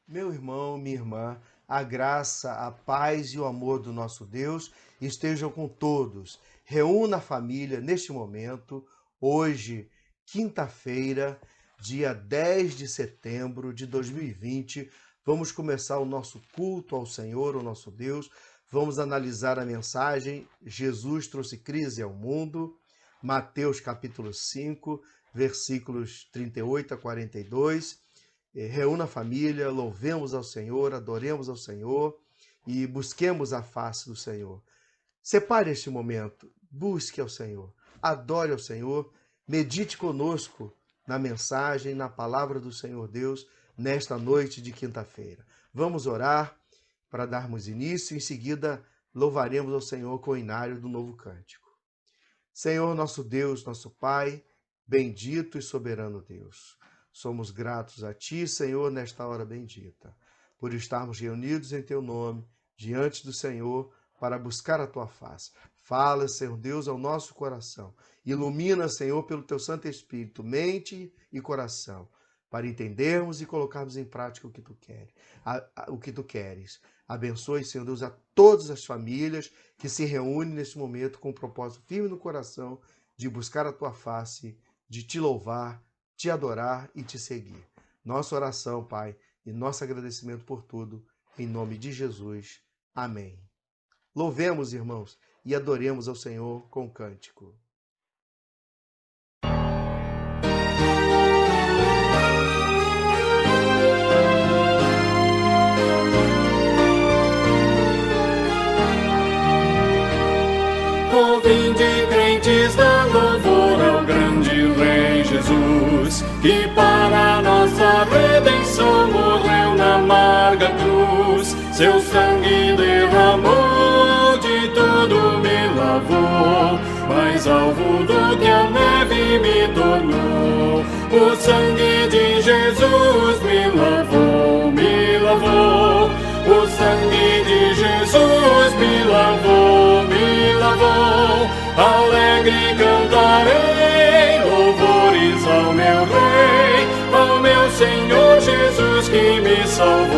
Meu irmão, minha irmã, a graça, a paz e o amor do nosso Deus estejam com todos. Reúna a família neste momento, hoje, quinta-feira, dia 10 de setembro de 2020. Vamos começar o nosso culto ao Senhor, o nosso Deus. Vamos analisar a mensagem Jesus trouxe crise ao mundo, Mateus capítulo 5, versículos 38 a 42. Reúna a família, louvemos ao Senhor, adoremos ao Senhor e busquemos a face do Senhor. Separe este momento, busque ao Senhor, adore ao Senhor, medite conosco na mensagem, na palavra do Senhor Deus, nesta noite de quinta-feira. Vamos orar para darmos início, em seguida louvaremos ao Senhor com o inário do novo cântico. Senhor, nosso Deus, nosso Pai, bendito e soberano Deus. Somos gratos a Ti, Senhor, nesta hora bendita, por estarmos reunidos em Teu nome, diante do Senhor, para buscar a Tua face. Fala, Senhor Deus, ao nosso coração. Ilumina, Senhor, pelo Teu Santo Espírito, mente e coração, para entendermos e colocarmos em prática o que Tu queres. Abençoe, Senhor Deus, a todas as famílias que se reúnem neste momento com um propósito firme no coração de buscar a Tua face, de Te louvar, Te adorar e Te seguir. Nossa oração, Pai, e nosso agradecimento por tudo, em nome de Jesus. Amém. Louvemos, irmãos, e adoremos ao Senhor com cântico. Vinde, crentes, dá louvor ao grande Rei Jesus, que para nossa redenção morreu na amarga cruz. Seu sangue derramou, de tudo me lavou, mais alvo do que a neve me tornou. O sangue de Jesus me lavou, me lavou. O sangue de Jesus me lavou, me lavou. Alegre cantarei louvores ao meu Rei, ao meu Senhor Jesus que me salvou.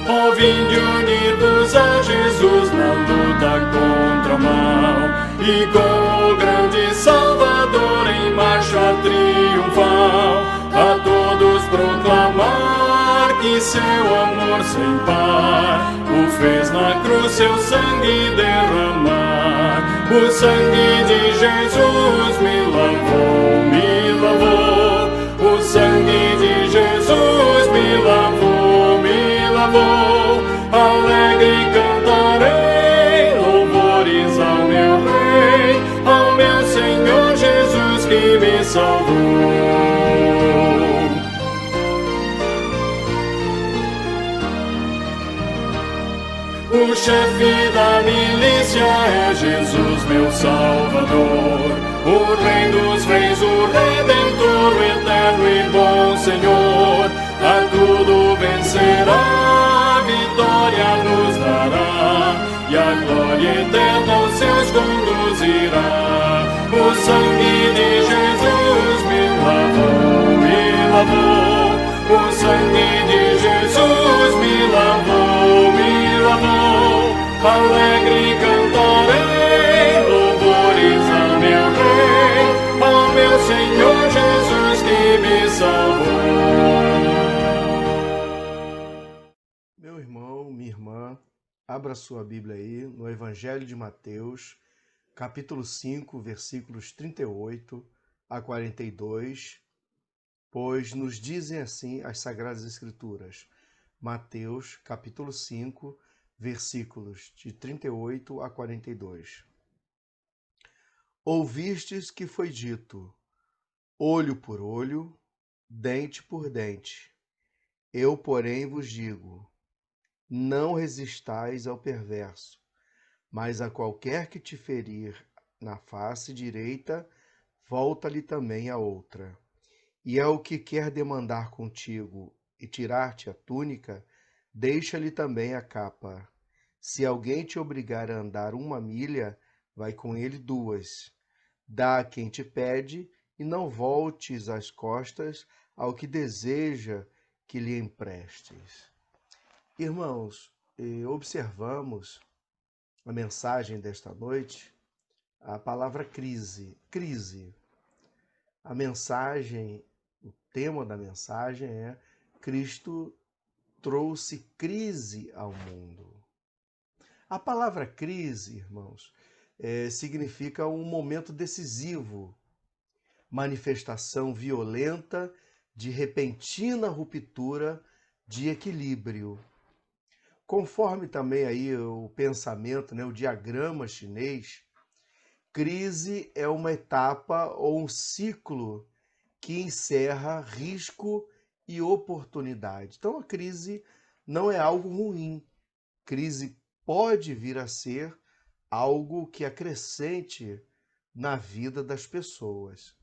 Ó, vinde unidos a Jesus na luta contra o mal, e com o grande Salvador em marcha triunfal, a todos proclamar que seu amor sem par o fez na cruz seu sangue derramar. O sangue de Jesus me lavou, me lavou. O sangue de Jesus me lavou, me lavou. Alegre cantarei louvores ao meu Rei, ao meu Senhor Jesus que me salvou. O chefe da milícia é Jesus, meu Salvador, o Rei dos Reis, o Redentor, o eterno e bom Senhor. A tudo vencerá, vitória nos dará, e a glória eterna aos céus conduzirá. O sangue de Jesus me lavou, me lavou. O sangue de Jesus me lavou, me lavou. Alegre cantarei louvores ao meu Rei, ao meu Senhor Jesus que me salvou. Meu irmão, minha irmã, abra sua Bíblia aí no Evangelho de Mateus, capítulo 5, versículos 38 a 42, pois nos dizem assim as Sagradas Escrituras. Mateus, capítulo 5, versículos de 38 a 42. Ouvistes que foi dito, olho por olho, dente por dente. Eu, porém, vos digo, não resistais ao perverso, mas a qualquer que te ferir na face direita, volta-lhe também a outra. E ao que quer demandar contigo e tirar-te a túnica, deixa-lhe também a capa. Se alguém te obrigar a andar 1 milha, vai com ele 2. Dá a quem te pede, e não voltes as costas ao que deseja que lhe emprestes. Irmãos, observamos a mensagem desta noite, a palavra crise. Crise. A mensagem, o tema da mensagem é: Cristo trouxe crise ao mundo. A palavra crise, irmãos, significa um momento decisivo, manifestação violenta de repentina ruptura de equilíbrio. Conforme também aí o pensamento, né, o diagrama chinês, crise é uma etapa ou um ciclo que encerra risco e oportunidade. Então a crise não é algo ruim. Crise pode vir a ser algo que acrescente na vida das pessoas.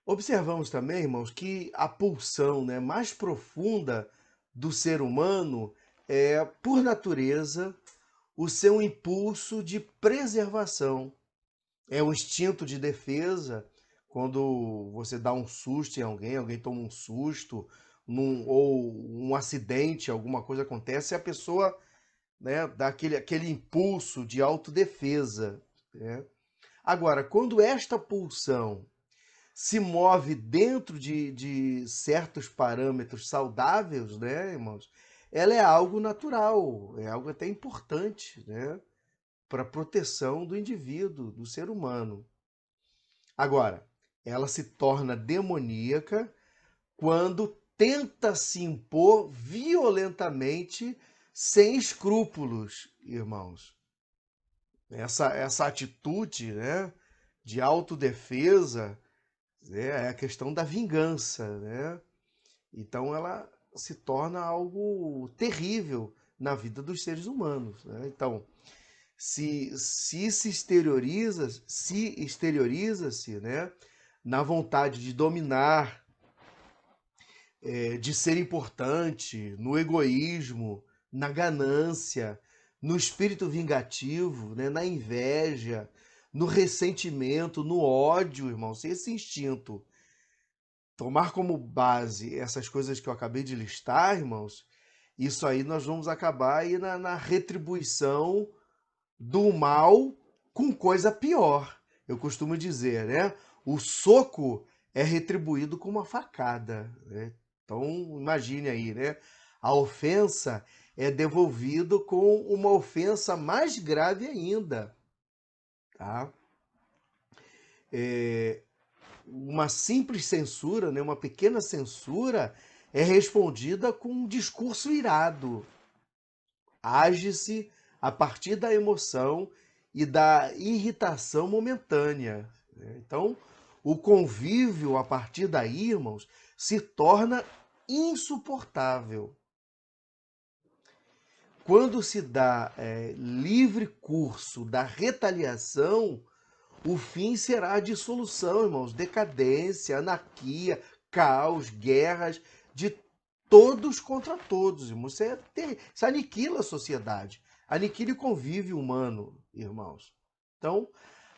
Observamos também, irmãos, que a pulsão, né, mais profunda do ser humano é, por natureza, o seu impulso de preservação. É o instinto de defesa. Quando você dá um susto em alguém toma um susto, ou um acidente, alguma coisa acontece, e a pessoa, né, dá aquele impulso de autodefesa, né? Agora, quando esta pulsão se move dentro de certos parâmetros saudáveis, né, irmãos, ela é algo natural, é algo até importante, né, para a proteção do indivíduo, do ser humano. Agora, ela se torna demoníaca quando tenta se impor violentamente, sem escrúpulos, irmãos. Essa atitude, né, de autodefesa, é a questão da vingança, né? Então ela se torna algo terrível na vida dos seres humanos, né? Então, se exterioriza-se, né, na vontade de dominar, de ser importante, no egoísmo, na ganância, no espírito vingativo, né, na inveja, no ressentimento, no ódio, irmãos. Esse instinto tomar como base essas coisas que eu acabei de listar, irmãos, isso aí nós vamos acabar aí na retribuição do mal com coisa pior. Eu costumo dizer, né? O soco é retribuído com uma facada, né? Então, imagine aí, né? A ofensa é devolvida com uma ofensa mais grave ainda, tá? Uma simples censura, né? Uma pequena censura é respondida com um discurso irado. Age-se a partir da emoção e da irritação momentânea, né? Então, o convívio a partir daí, irmãos, se torna insuportável. Quando se dá livre curso da retaliação, o fim será a dissolução, irmãos, decadência, anarquia, caos, guerras, de todos contra todos, irmãos. Isso aniquila a sociedade, aniquila o convívio humano, irmãos. Então,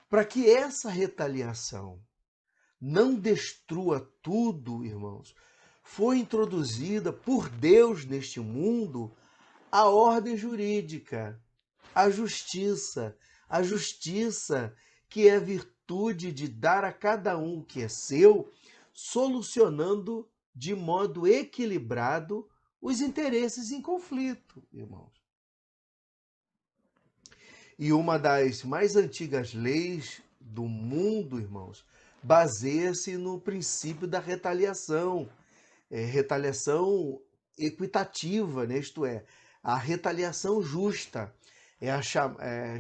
para que essa retaliação não destrua tudo, irmãos, foi introduzida por Deus neste mundo a ordem jurídica, a justiça que é a virtude de dar a cada um o que é seu, solucionando de modo equilibrado os interesses em conflito, irmãos. E uma das mais antigas leis do mundo, irmãos, baseia-se no princípio da retaliação, retaliação equitativa, né? Isto é, a retaliação justa.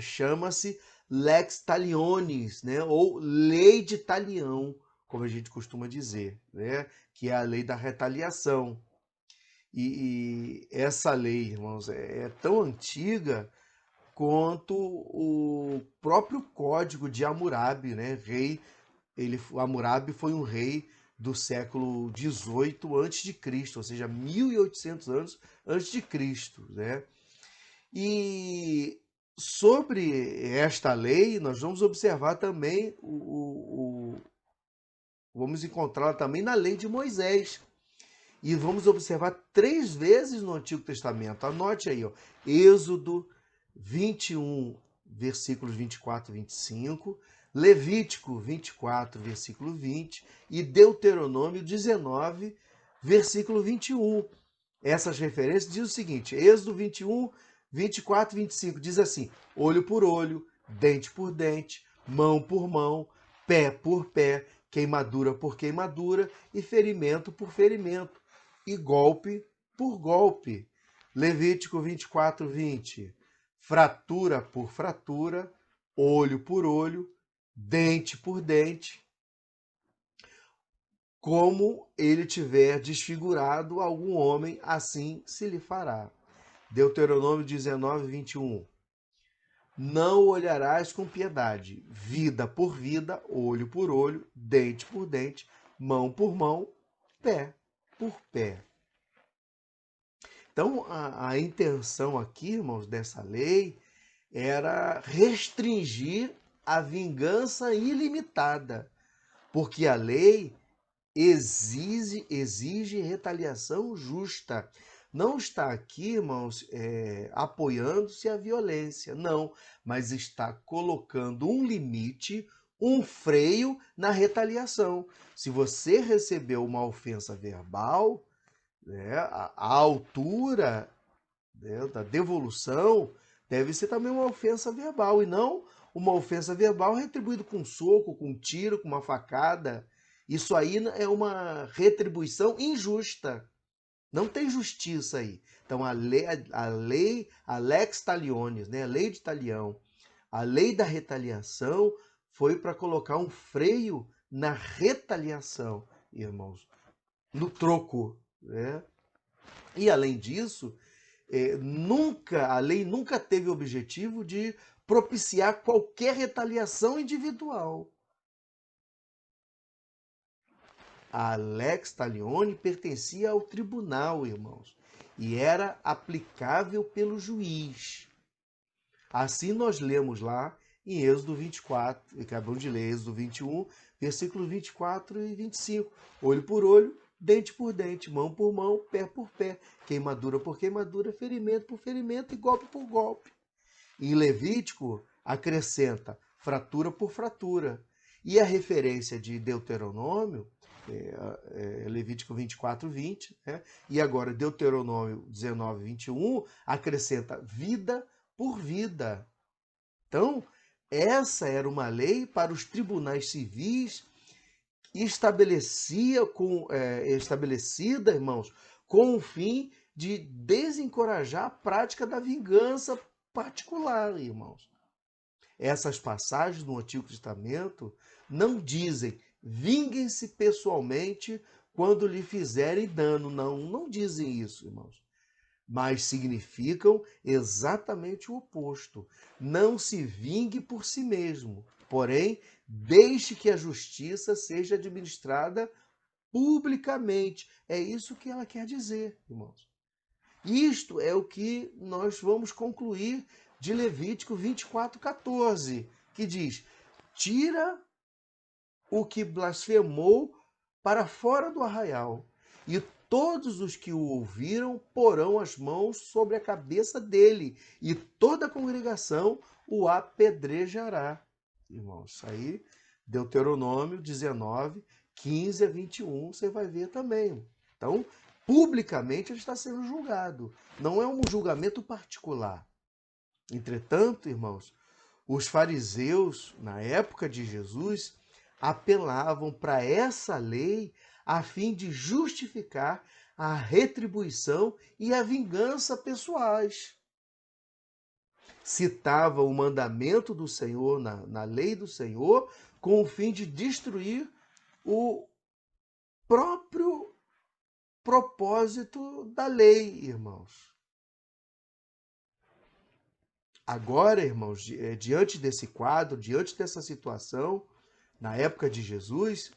Chama-se lex talionis, né? Ou lei de talião, como a gente costuma dizer, né? Que é a lei da retaliação. E essa lei, irmãos, é tão antiga quanto o próprio Código de Hammurabi, né? Hammurabi foi um rei do século XVIII a.C., ou seja, 1800 anos antes de Cristo, né? E sobre esta lei, nós vamos observar também vamos encontrá-la também na lei de Moisés. E vamos observar 3 vezes no Antigo Testamento. Anote aí, ó. Êxodo 21, versículos 24 e 25, Levítico 24, versículo 20 e Deuteronômio 19, versículo 21. Essas referências dizem o seguinte, Êxodo 21, 24 e 25, diz assim, olho por olho, dente por dente, mão por mão, pé por pé, queimadura por queimadura e ferimento por ferimento, e golpe por golpe. Levítico 24, 20, fratura por fratura, olho por olho, dente por dente, como ele tiver desfigurado algum homem, assim se lhe fará. Deuteronômio 19, 21. Não olharás com piedade, vida por vida, olho por olho, dente por dente, mão por mão, pé por pé. Então, a intenção aqui, irmãos, dessa lei era restringir a vingança ilimitada, porque a lei exige retaliação justa. Não está aqui, irmãos, apoiando-se a violência, não, mas está colocando um limite, um freio na retaliação. Se você recebeu uma ofensa verbal, né, a altura, né, da devolução deve ser também uma ofensa verbal, e não uma ofensa verbal retribuída com um soco, com um tiro, com uma facada. Isso aí é uma retribuição injusta. Não tem justiça aí. Então a lex talionis, né, a lei de Talião, a lei da retaliação foi para colocar um freio na retaliação, irmãos, no troco, né? E além disso, a lei nunca teve o objetivo de propiciar qualquer retaliação individual. A lex talionis pertencia ao tribunal, irmãos, e era aplicável pelo juiz. Assim nós lemos lá em Êxodo 24, acabamos de ler Êxodo 21, versículos 24 e 25. Olho por olho, dente por dente, mão por mão, pé por pé, queimadura por queimadura, ferimento por ferimento e golpe por golpe. Em Levítico, acrescenta fratura por fratura. E a referência de Deuteronômio, Levítico 24, 20, né? E agora Deuteronômio 19, 21, acrescenta vida por vida. Então, essa era uma lei para os tribunais civis estabelecida, irmãos, com o fim de desencorajar a prática da vingança particular, irmãos. Essas passagens no Antigo Testamento não dizem vinguem-se pessoalmente quando lhe fizerem dano. Não dizem isso, irmãos. Mas significam exatamente o oposto. Não se vingue por si mesmo, porém, deixe que a justiça seja administrada publicamente. É isso que ela quer dizer, irmãos. Isto é o que nós vamos concluir de Levítico 24, 14, que diz, tira o que blasfemou para fora do arraial, e todos os que o ouviram porão as mãos sobre a cabeça dele, e toda a congregação o apedrejará. Irmãos, isso aí, Deuteronômio 19, 15 a 21, você vai ver também. Então, publicamente ele está sendo julgado. Não é um julgamento particular. Entretanto, irmãos, os fariseus, na época de Jesus, apelavam para essa lei a fim de justificar a retribuição e a vingança pessoais. Citava o mandamento do Senhor na lei do Senhor com o fim de destruir o próprio propósito da lei, irmãos. Agora, irmãos, diante desse quadro, diante dessa situação, na época de Jesus,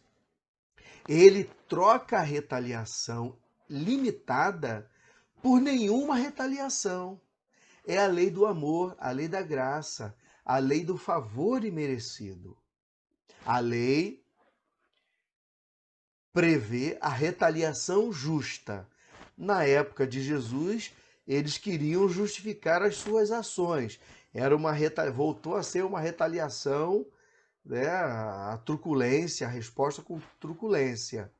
ele troca a retaliação limitada por nenhuma retaliação. É a lei do amor, a lei da graça, a lei do favor imerecido. A lei prevê a retaliação justa. Na época de Jesus, eles queriam justificar as suas ações. Voltou a ser uma retaliação, né, a truculência, a resposta com truculência.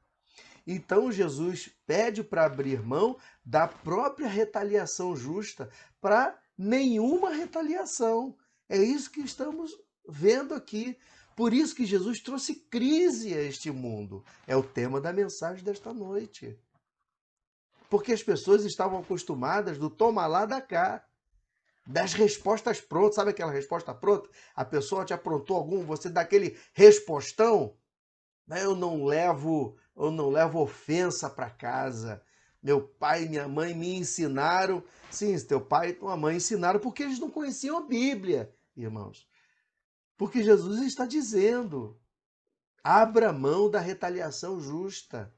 Então Jesus pede para abrir mão da própria retaliação justa para nenhuma retaliação. É isso que estamos vendo aqui. Por isso que Jesus trouxe crise a este mundo. É o tema da mensagem desta noite. Porque as pessoas estavam acostumadas do toma lá, da cá, das respostas prontas. Sabe aquela resposta pronta? A pessoa te aprontou algum, você dá aquele respostão. Eu não levo ofensa para casa. Meu pai e minha mãe me ensinaram. Sim, teu pai e tua mãe ensinaram porque eles não conheciam a Bíblia, irmãos. Porque Jesus está dizendo: abra mão da retaliação justa.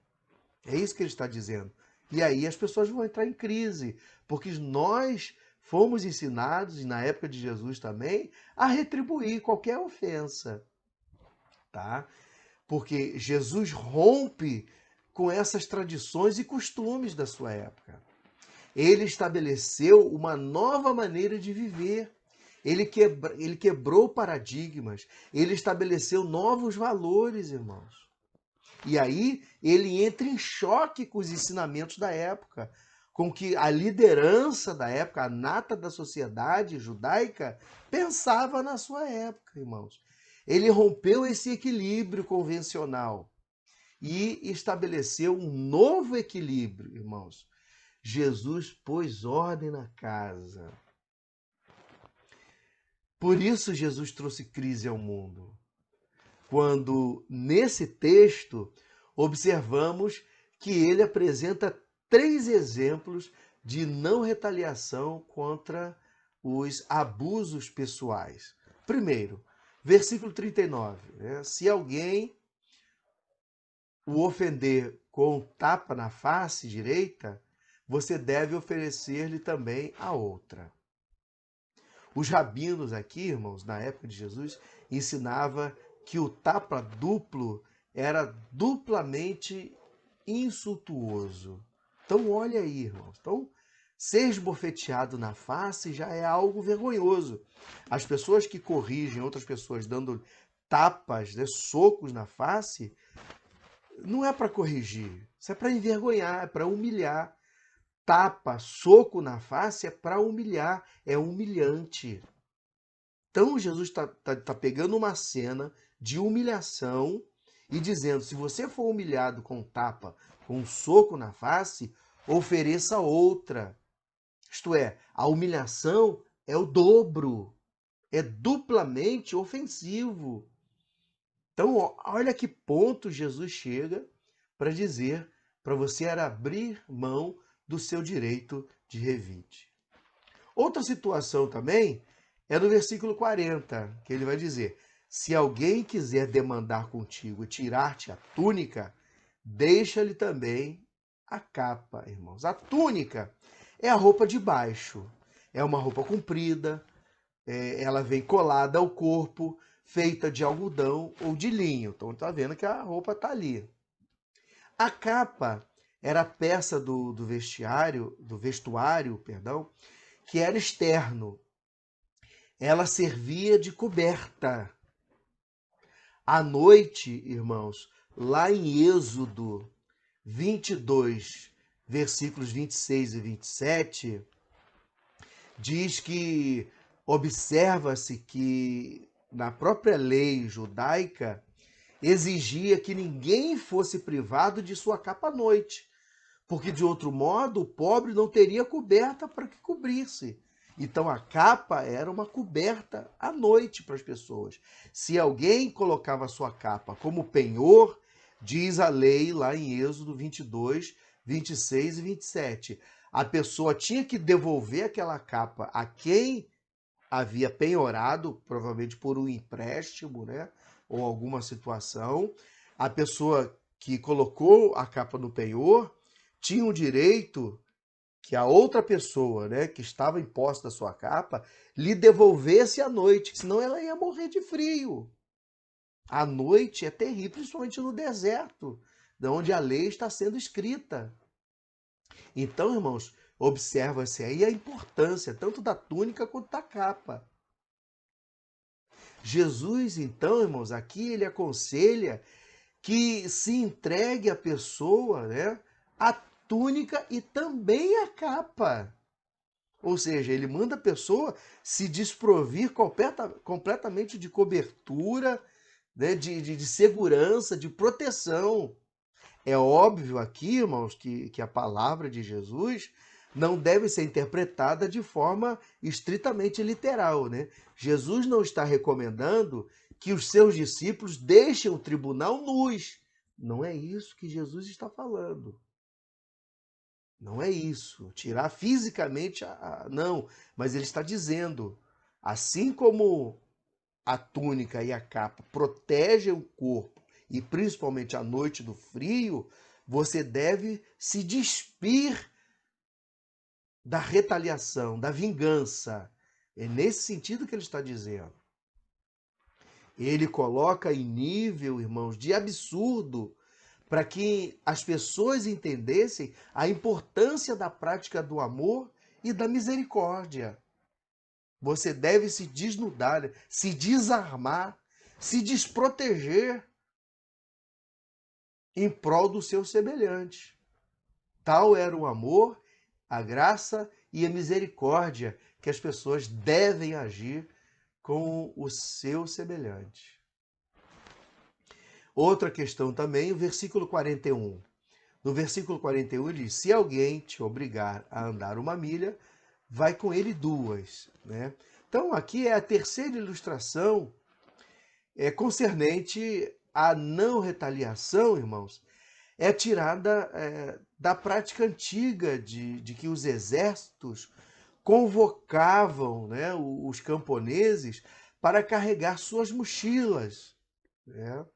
É isso que ele está dizendo. E aí as pessoas vão entrar em crise, porque nós fomos ensinados, e na época de Jesus também, a retribuir qualquer ofensa, tá? Porque Jesus rompe com essas tradições e costumes da sua época. Ele estabeleceu uma nova maneira de viver. Ele quebrou paradigmas. Ele estabeleceu novos valores, irmãos. E aí ele entra em choque com os ensinamentos da época, com que a liderança da época, a nata da sociedade judaica, pensava na sua época, irmãos. Ele rompeu esse equilíbrio convencional e estabeleceu um novo equilíbrio, irmãos. Jesus pôs ordem na casa. Por isso Jesus trouxe crise ao mundo. Quando, nesse texto, observamos que ele apresenta 3 exemplos de não retaliação contra os abusos pessoais. Primeiro, versículo 39. Se alguém o ofender com um tapa na face direita, você deve oferecer-lhe também a outra. Os rabinos aqui, irmãos, na época de Jesus, ensinava que o tapa duplo era duplamente insultuoso. Então, olha aí, irmãos. Então, ser esbofeteado na face já é algo vergonhoso. As pessoas que corrigem outras pessoas dando tapas, socos na face, não é para corrigir. Isso é para envergonhar, é para humilhar. Tapa, soco na face é para humilhar, é humilhante. Então, Jesus está pegando uma cena de humilhação e dizendo: se você for humilhado com tapa, com um soco na face, ofereça outra. Isto é, a humilhação é o dobro, é duplamente ofensivo. Então, olha que ponto Jesus chega para dizer para você abrir mão do seu direito de revide. Outra situação também é no versículo 40, que ele vai dizer: se alguém quiser demandar contigo e tirar-te a túnica, deixa-lhe também a capa, irmãos. A túnica é a roupa de baixo. É uma roupa comprida, ela vem colada ao corpo, feita de algodão ou de linho. Então, está vendo que a roupa está ali. A capa era a peça do vestuário, que era externo. Ela servia de coberta. À noite, irmãos, lá em Êxodo 22, versículos 26 e 27, diz que observa-se que na própria lei judaica exigia que ninguém fosse privado de sua capa à noite, porque de outro modo o pobre não teria coberta para que cobrisse. Então a capa era uma coberta à noite para as pessoas. Se alguém colocava a sua capa como penhor, diz a lei lá em Êxodo 22, 26 e 27, a pessoa tinha que devolver aquela capa a quem havia penhorado, provavelmente por um empréstimo, né, ou alguma situação. A pessoa que colocou a capa no penhor tinha o direito que a outra pessoa, né, que estava em posse da sua capa, lhe devolvesse à noite, senão ela ia morrer de frio. A noite é terrível, principalmente no deserto. de onde a lei está sendo escrita. Então, irmãos, observa-se aí a importância tanto da túnica quanto da capa. Jesus, então, irmãos, aqui ele aconselha que se entregue à pessoa, né, a túnica e também a capa. Ou seja, ele manda a pessoa se desprovir completamente de cobertura, né, de segurança, de proteção. É óbvio aqui, irmãos, que a palavra de Jesus não deve ser interpretada de forma estritamente literal, né? Jesus não está recomendando que os seus discípulos deixem o tribunal nus. Não é isso que Jesus está falando. Não é isso. Tirar fisicamente não, mas ele está dizendo, assim como a túnica e a capa protegem o corpo e principalmente à noite do frio, você deve se despir da retaliação, da vingança. É nesse sentido que ele está dizendo. Ele coloca em nível, irmãos, de absurdo para que as pessoas entendessem a importância da prática do amor e da misericórdia. Você deve se desnudar, se desarmar, se desproteger em prol do seu semelhante. Tal era o amor, a graça e a misericórdia que as pessoas devem agir com o seu semelhante. Outra questão também, o versículo 41. No versículo 41 ele diz, se alguém te obrigar a andar 1 milha, vai com ele 2. Né? Então aqui é a terceira ilustração concernente à não retaliação, irmãos, é tirada da prática antiga de que os exércitos convocavam, né, os camponeses para carregar suas mochilas. Né?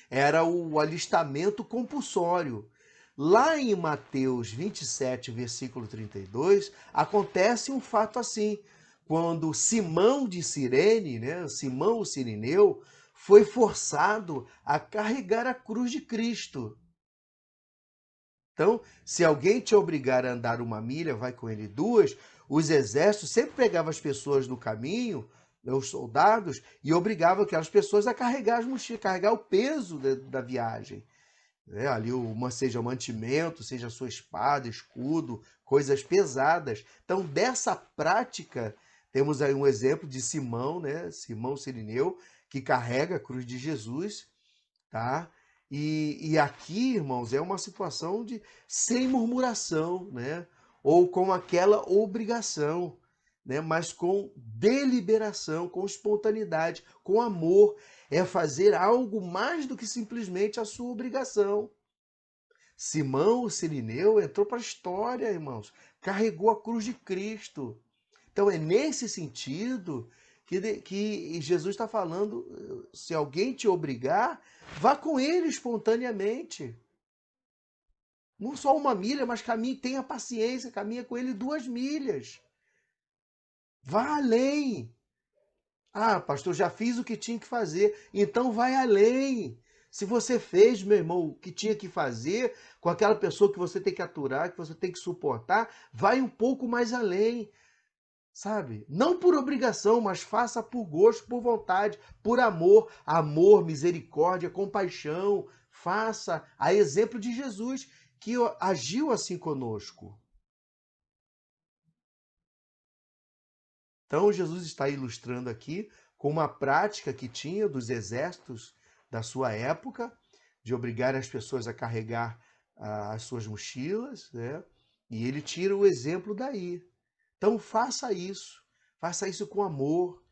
Era o alistamento compulsório. Lá em Mateus 27, versículo 32, acontece um fato assim, quando Simão de Cirene, né, Simão o Cirineu, foi forçado a carregar a cruz de Cristo. Então, se alguém te obrigar a andar 1 milha, vai com ele 2. Os exércitos sempre pegavam as pessoas no caminho, os soldados, e obrigavam aquelas pessoas a carregar as mochilas, carregar o peso da viagem. Ali seja o mantimento, seja a sua espada, escudo, coisas pesadas. Então, dessa prática, temos aí um exemplo de Simão, né? Simão Cirineu, que carrega a cruz de Jesus, tá? E aqui, irmãos, é uma situação de sem murmuração, né? Ou com aquela obrigação, né? Mas com deliberação, com espontaneidade, com amor. É fazer algo mais do que simplesmente a sua obrigação. Simão, o Cirineu, entrou para a história, irmãos. Carregou a cruz de Cristo. Então é nesse sentido que Jesus está falando, se alguém te obrigar, vá com ele espontaneamente. Não só 1 milha, mas caminhe, tenha paciência, caminha com ele 2 milhas. Vá além. Ah, pastor, já fiz o que tinha que fazer. Então vai além. Se você fez, meu irmão, o que tinha que fazer com aquela pessoa que você tem que aturar, que você tem que suportar, vai um pouco mais além. Sabe? Não por obrigação, mas faça por gosto, por vontade, por amor. Amor, misericórdia, compaixão. Faça a exemplo de Jesus, que agiu assim conosco. Então, Jesus está ilustrando aqui com uma prática que tinha dos exércitos da sua época, de obrigar as pessoas a carregar as suas mochilas, né? E ele tira o exemplo daí. Então, faça isso com amor.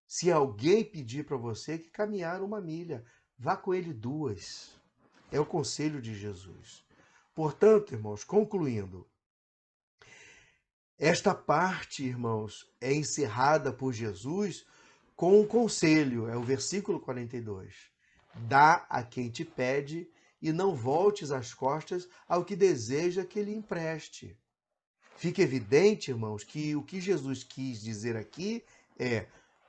Se alguém pedir para você que caminhar 1 milha, vá com ele 2. É o conselho de Jesus. Portanto, irmãos, concluindo, esta parte, irmãos, é encerrada por Jesus com um conselho, é o versículo 42. Dá a quem te pede e não voltes as costas ao que deseja que lhe empreste. Fica evidente, irmãos, que o que Jesus quis dizer aqui é: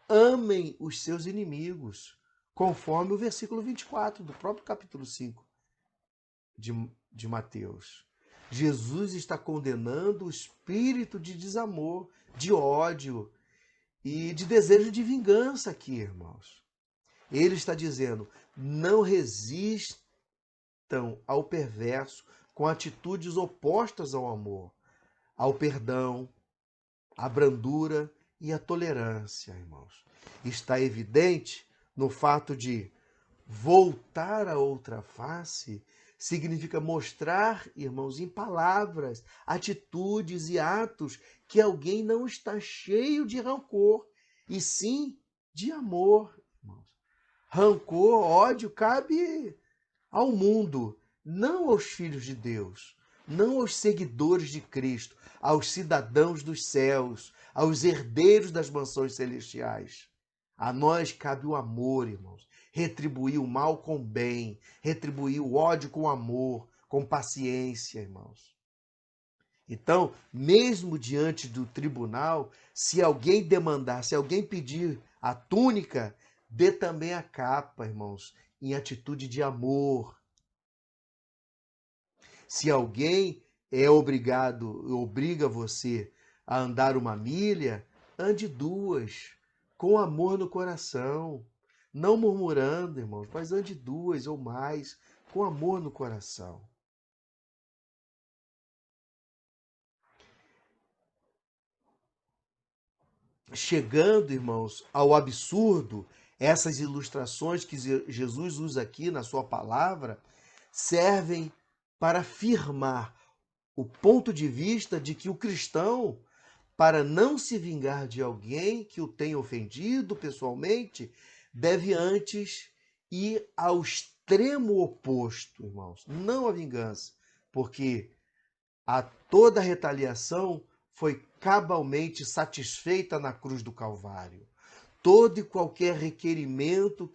amem os seus inimigos, conforme o versículo 24 do próprio capítulo 5. de Mateus. Jesus está condenando o espírito de desamor, de ódio e de desejo de vingança aqui, irmãos. Ele está dizendo: não resistam ao perverso com atitudes opostas ao amor, ao perdão, à brandura e à tolerância, irmãos. Está evidente no fato de voltar a outra face significa mostrar, irmãos, em palavras, atitudes e atos que alguém não está cheio de rancor, e sim de amor, irmãos. Rancor, ódio cabe ao mundo, não aos filhos de Deus, não aos seguidores de Cristo, aos cidadãos dos céus, aos herdeiros das mansões celestiais. A nós cabe o amor, irmãos. Retribuir o mal com o bem, retribuir o ódio com amor, com paciência, irmãos. Então, mesmo diante do tribunal, se alguém demandar, se alguém pedir a túnica, dê também a capa, irmãos, em atitude de amor. Se alguém obriga você a andar 1 milha, ande 2, com amor no coração. Não murmurando, irmãos, mas ande 2 ou mais, com amor no coração. Chegando, irmãos, ao absurdo, essas ilustrações que Jesus usa aqui na sua palavra servem para afirmar o ponto de vista de que o cristão, para não se vingar de alguém que o tenha ofendido pessoalmente, deve antes ir ao extremo oposto, irmãos, não a vingança, porque toda retaliação foi cabalmente satisfeita na cruz do Calvário. Todo e qualquer requerimento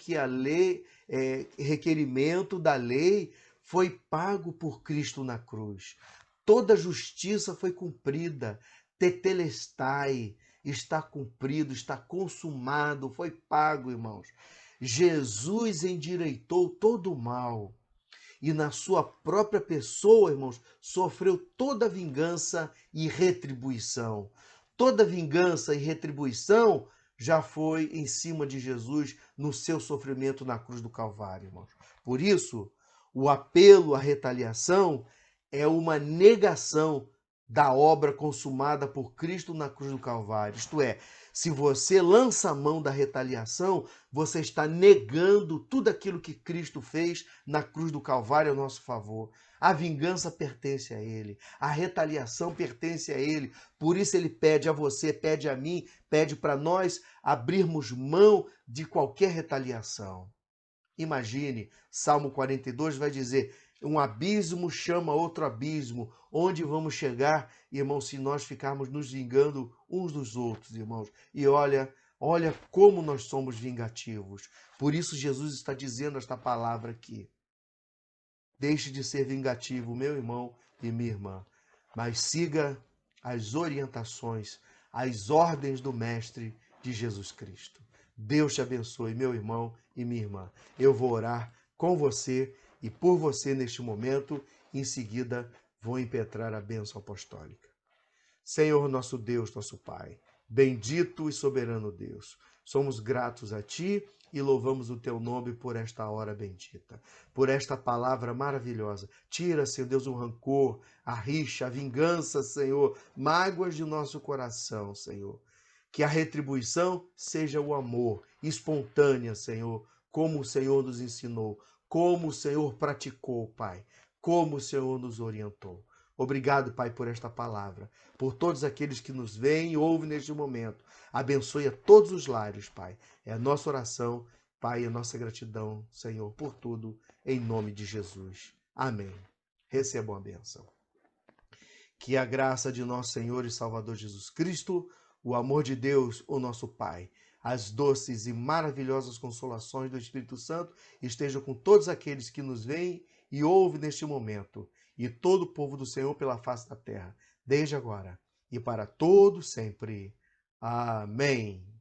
requerimento da lei foi pago por Cristo na cruz. Toda justiça foi cumprida. Tetelestai, está cumprido, está consumado, foi pago, irmãos. Jesus endireitou todo o mal e na sua própria pessoa, irmãos, sofreu toda vingança e retribuição. Toda vingança e retribuição já foi em cima de Jesus no seu sofrimento na cruz do Calvário, irmãos. Por isso, o apelo à retaliação é uma negação da obra consumada por Cristo na cruz do Calvário. Isto é, se você lança a mão da retaliação, você está negando tudo aquilo que Cristo fez na cruz do Calvário a nosso favor. A vingança pertence a Ele, a retaliação pertence a Ele. Por isso Ele pede a você, pede a mim, pede para nós abrirmos mão de qualquer retaliação. Imagine, Salmo 42 vai dizer: um abismo chama outro abismo. Onde vamos chegar, irmãos, se nós ficarmos nos vingando uns dos outros, irmãos? E olha como nós somos vingativos. Por isso Jesus está dizendo esta palavra aqui. Deixe de ser vingativo, meu irmão e minha irmã, mas siga as orientações, as ordens do Mestre de Jesus Cristo. Deus te abençoe, meu irmão e minha irmã. Eu vou orar com você e por você neste momento. Em seguida, vou impetrar a bênção apostólica. Senhor, nosso Deus, nosso Pai, bendito e soberano Deus, somos gratos a Ti e louvamos o Teu nome por esta hora bendita, por esta palavra maravilhosa. Tira, Senhor Deus, o rancor, a rixa, a vingança, Senhor, mágoas de nosso coração, Senhor. Que a retribuição seja o amor, espontânea, Senhor, como o Senhor nos ensinou, como o Senhor praticou, Pai, como o Senhor nos orientou. Obrigado, Pai, por esta palavra, por todos aqueles que nos veem e ouvem neste momento. Abençoe a todos os lares, Pai. É a nossa oração, Pai, a nossa gratidão, Senhor, por tudo, em nome de Jesus. Amém. Recebam a bênção. Que a graça de nosso Senhor e Salvador Jesus Cristo, o amor de Deus, o nosso Pai, as doces e maravilhosas consolações do Espírito Santo estejam com todos aqueles que nos veem e ouvem neste momento, e todo o povo do Senhor pela face da terra, desde agora e para todo sempre. Amém.